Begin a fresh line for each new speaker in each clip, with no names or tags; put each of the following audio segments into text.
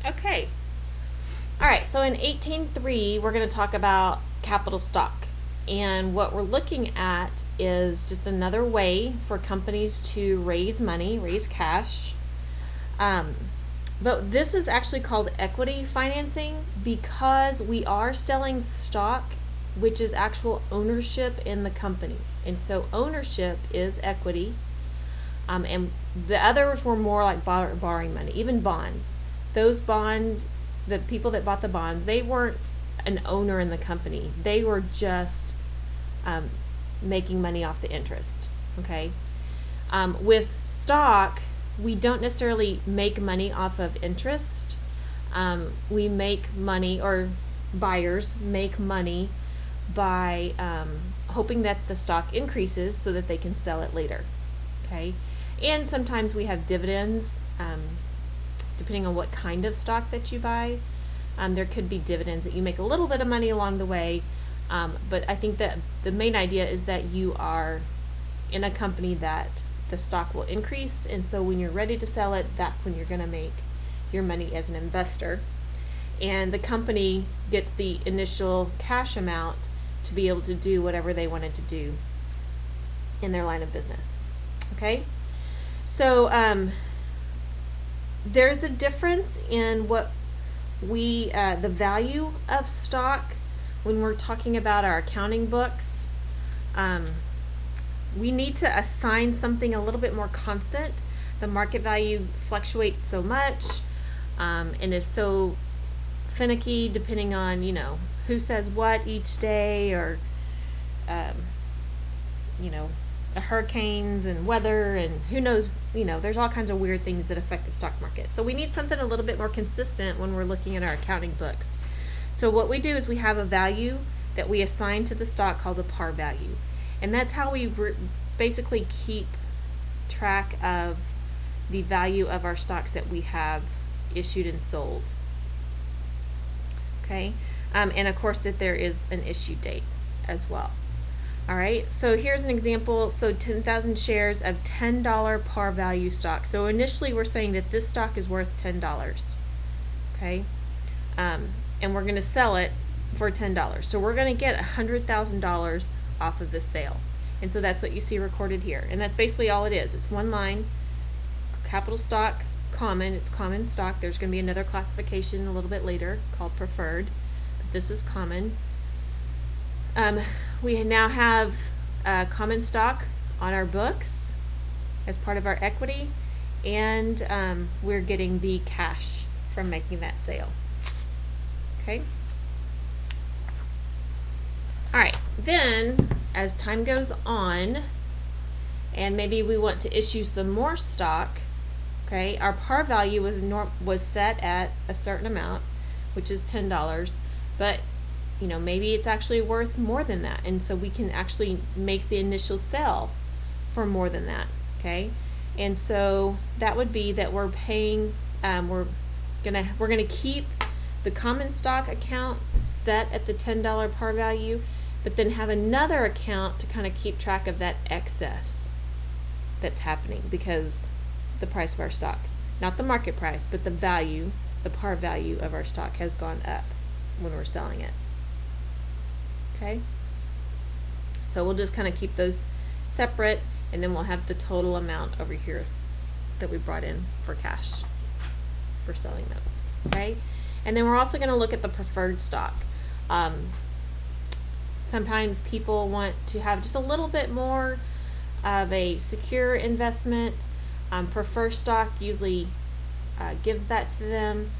Okay. All right, so in 18.3, we're going to talk about capital stock. And what we're looking at is just another way for companies to raise money, raise cash. Um, but this is actually called equity financing because we are selling stock, which is actual ownership in the company. And so ownership is equity. And the others were more like borrowing money, even bonds. The people that bought the bonds, they weren't an owner in the company. They were just um, making money off the interest. Okay. With stock, we don't necessarily make money off of interest. We make money, or buyers make money by hoping that the stock increases so that they can sell it later. Okay. And sometimes we have dividends, depending on what kind of stock that you buy. There could be dividends that you make a little bit of money along the way. But I think that the main idea is that you are in a company that the stock will increase. And so when you're ready to sell it, that's when you're going to make your money as an investor. And the company gets the initial cash amount to be able to do whatever they wanted to do in their line of business. Okay? So there's a difference in what the value of stock when we're talking about our accounting books. We need to assign something a little bit more constant. The market value fluctuates so much and is so finicky depending on, who says what each day, or, hurricanes and weather and who knows, there's all kinds of weird things that affect the stock market. So we need something a little bit more consistent when we're looking at our accounting books. So what we do is we have a value that we assign to the stock called a par value. And that's how we basically keep track of the value of our stocks that we have issued and sold. Okay? And of course that there is an issue date as well. All right, so here's an example. So 10,000 shares of $10 par value stock. So initially we're saying that this stock is worth $10. Okay? And we're going to sell it for $10. So we're going to get $100,000 off of this sale. And so that's what you see recorded here. And that's basically all it is. It's one line, capital stock, common. It's common stock. There's going to be another classification a little bit later called preferred. But this is common. We now have common stock on our books as part of our equity, and we're getting the cash from making that sale. Okay? All right, then as time goes on, and maybe we want to issue some more stock, okay, our par value was set at a certain amount, which is $10, but maybe it's actually worth more than that, and so we can actually make the initial sell for more than that. Okay, and so that would be that we're paying. We're gonna keep the common stock account set at the $10 par value, but then have another account to kind of keep track of that excess that's happening because the price of our stock, not the market price, but the value, the par value of our stock has gone up when we're selling it. Okay, so we'll just kind of keep those separate, and then we'll have the total amount over here that we brought in for cash for selling those. Okay, and then we're also going to look at the preferred stock. Sometimes people want to have just a little bit more of a secure investment. Preferred stock usually gives that to them,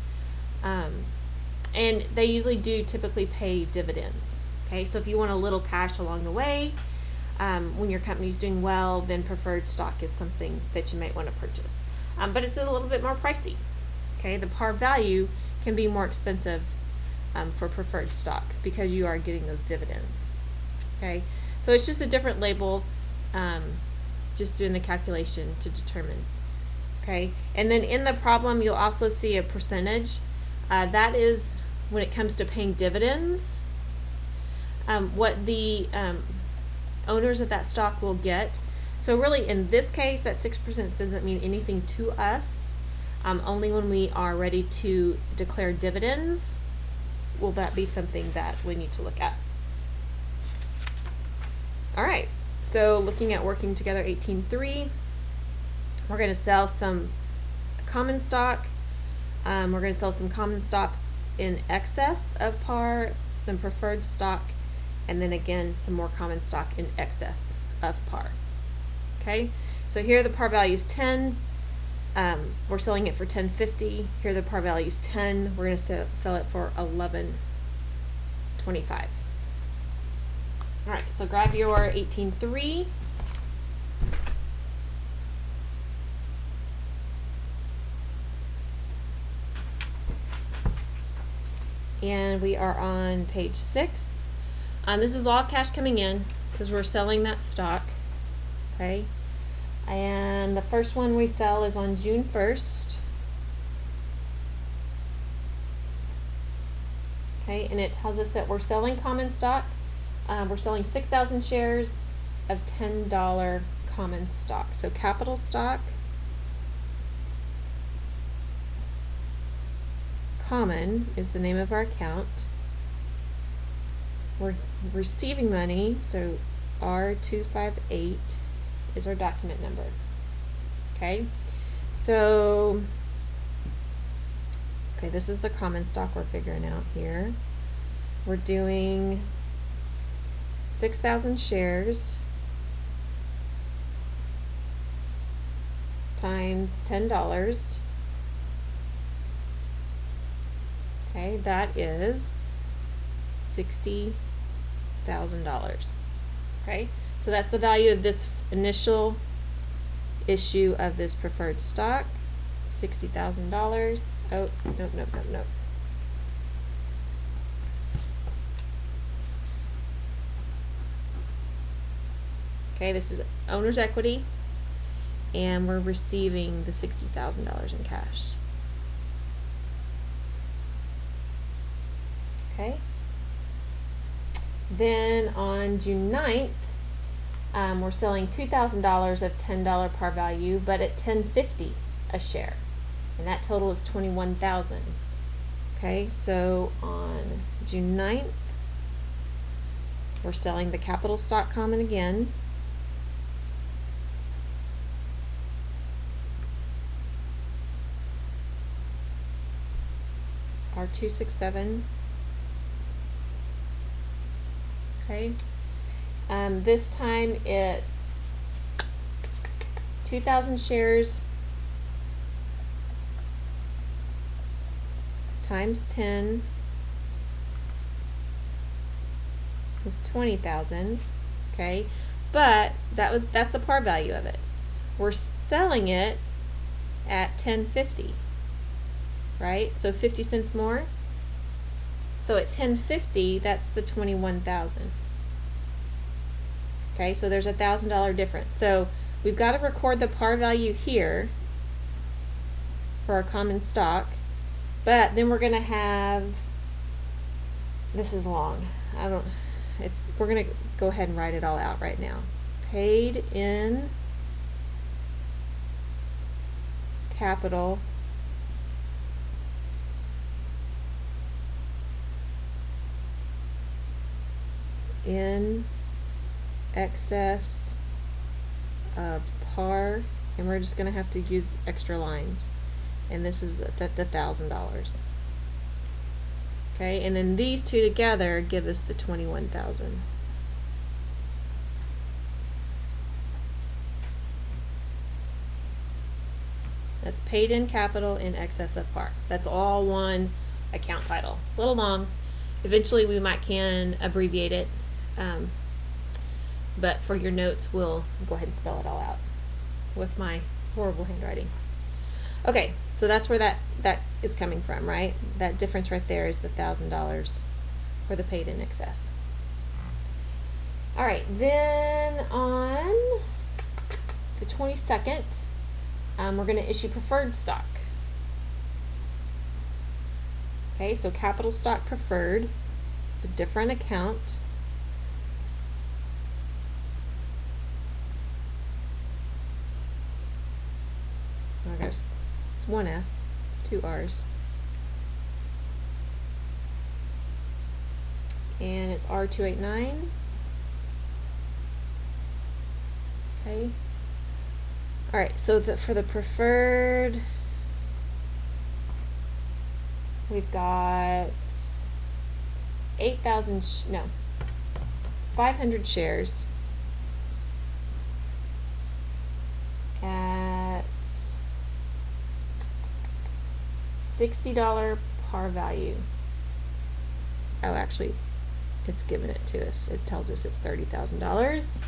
and they usually do typically pay dividends. Okay, so if you want a little cash along the way, when your company's doing well, then preferred stock is something that you might want to purchase. But it's a little bit more pricey. Okay, the par value can be more expensive for preferred stock because you are getting those dividends. Okay, so it's just a different label, just doing the calculation to determine. Okay, and then in the problem, you'll also see a percentage. That is when it comes to paying dividends. What the owners of that stock will get. So really in this case, that 6% doesn't mean anything to us. Only when we are ready to declare dividends will that be something that we need to look at. All right, so looking at working together 18.3, we're going to sell some common stock. We're going to sell some common stock in excess of par, some preferred stock, and then again some more common stock in excess of par. Okay, so here the par value is 10. We're selling it for $10.50. Here the par value is 10. We're going to sell it for $11.25. All right, so grab your 18.3. And we are on page 6. This is all cash coming in because we're selling that stock. Okay. And the first one we sell is on June 1st. Okay, and it tells us that we're selling common stock. We're selling 6,000 shares of $10 common stock. So capital stock, common is the name of our account. We're receiving money, so R258 is our document number. Okay, so this is the common stock we're figuring out here. We're doing 6,000 shares times $10. Okay, that is $60,000. Okay, so that's the value of this initial issue of this preferred stock, $60,000. Oh, nope. Okay, this is owner's equity, and we're receiving the $60,000 in cash. Okay. Then on June 9th, we're selling $2,000 of $10 par value, but at $10.50 a share, and that total is $21,000. Okay, so on June 9th, we're selling the capital stock common again. R267. Okay. This time it's 2,000 shares times 10 is 20,000. Okay, but that's the par value of it. We're selling it at $10.50, right? So 50 cents more. So at $10.50, that's the 21,000. Okay, so there's $1,000 difference. So we've got to record the par value here for our common stock, but then we're going to have, this is long. We're going to go ahead and write it all out right now. Paid in capital in excess of par, and we're just going to have to use extra lines, and this is the $1,000. Okay, and then these two together give us the 21,000. That's paid in capital in excess of par. That's all one account title. A little long. Eventually we can abbreviate it, but for your notes we'll go ahead and spell it all out with my horrible handwriting. Okay, so that's where that is coming from, right? That difference right there is the $1,000 for the paid in excess. All right, then on the 22nd, we're going to issue preferred stock. Okay, so capital stock preferred. It's a different account. I gotta It's one F, two R's. And it's R289. Okay. All right, so for the preferred, we've got 500 shares at $60 par value. Oh, actually, it's given it to us. It tells us it's $30,000.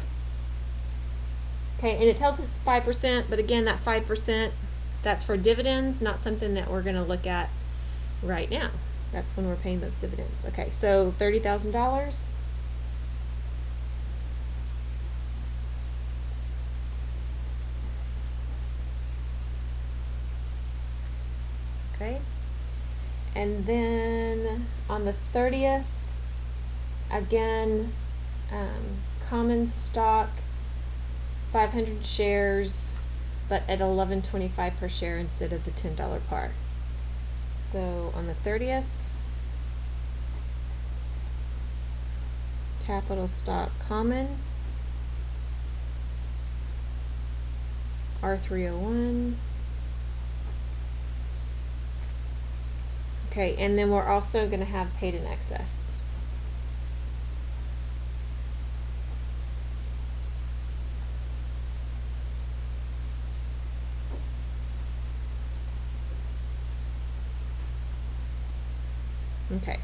Okay, and it tells us it's 5%, but again, that 5%, that's for dividends, not something that we're going to look at right now. That's when we're paying those dividends. Okay, so $30,000. Okay, and then on the 30th, again, common stock, 500 shares, but at $11.25 per share instead of the $10 par. So on the 30th, capital stock common, R301. Okay, and then we're also going to have paid in excess. Okay,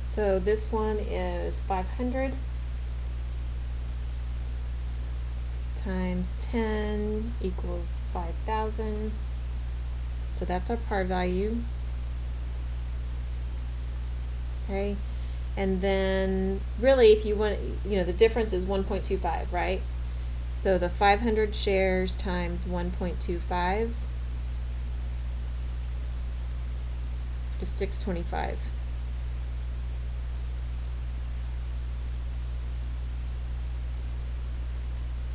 so this one is 500 times 10 equals 5,000. So that's our par value. Okay, and then really if you want, the difference is 1.25, right? So the 500 shares times 1.25 is 625.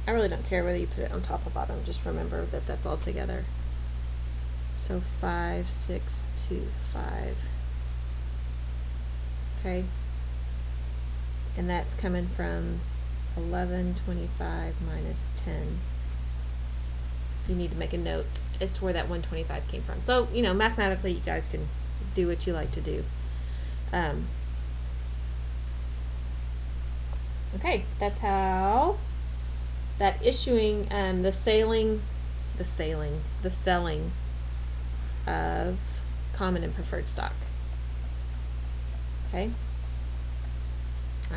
I really don't care whether you put it on top or bottom, just remember that that's all together. So 5625. Okay, and that's coming from 1125 minus 10. You need to make a note as to where that 125 came from. So, mathematically you guys can do what you like to do. Okay, that's how that issuing, the selling of common and preferred stock. Okay.